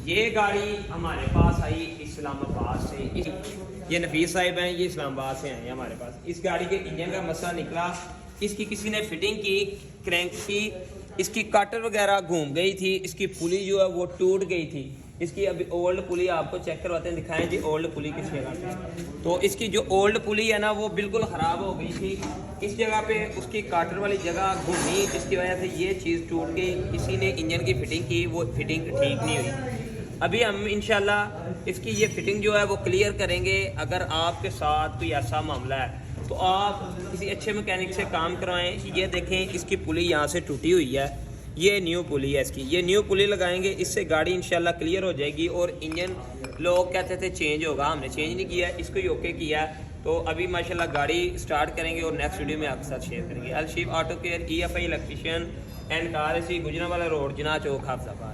ये गाड़ी हमारे पास आई इस्लामाबाद से। ये नफीस साहिब हैं, ये इस्लामाबाद से आए हैं हमारे पास। इस गाड़ी के इंजन का मसला निकला, इसकी किसी ने फिटिंग की, क्रैंक की, इसकी कटर वगैरह घूम गई थी, इसकी पुली जो है वो टूट गई थी। इसकी अभी ओल्ड पुली आपको चेक करवाते हैं, दिखाएं जी ओल्ड पुली किस जगह पे। तो इसकी जो ओल्ड पुली है ना वो बिल्कुल ख़राब हो गई थी। इस जगह पे उसकी काटर वाली जगह घूमी, जिसकी वजह से ये चीज़ टूट गई। किसी ने इंजन की फिटिंग की, वो फिटिंग ठीक नहीं हुई। अभी हम इंशाल्लाह इसकी ये फिटिंग जो है वो क्लियर करेंगे। अगर आपके साथ कोई ऐसा मामला है तो आप किसी अच्छे मैकेनिक से काम करवाएं। ये देखें, इसकी पुली यहाँ से टूटी हुई है, ये न्यू पुली है इसकी। ये न्यू पुली लगाएंगे, इससे गाड़ी इंशाल्लाह क्लियर हो जाएगी। और इंजन लोग कहते थे चेंज होगा, हमने चेंज नहीं किया, इसको ही ओके किया। तो अभी माशाल्लाह गाड़ी स्टार्ट करेंगे और नेक्स्ट वीडियो में आपके साथ शेयर करेंगे। अलशीफ auto care, EFI electrician and car, Gujranwala road, Jana Chowk, Hafizabad.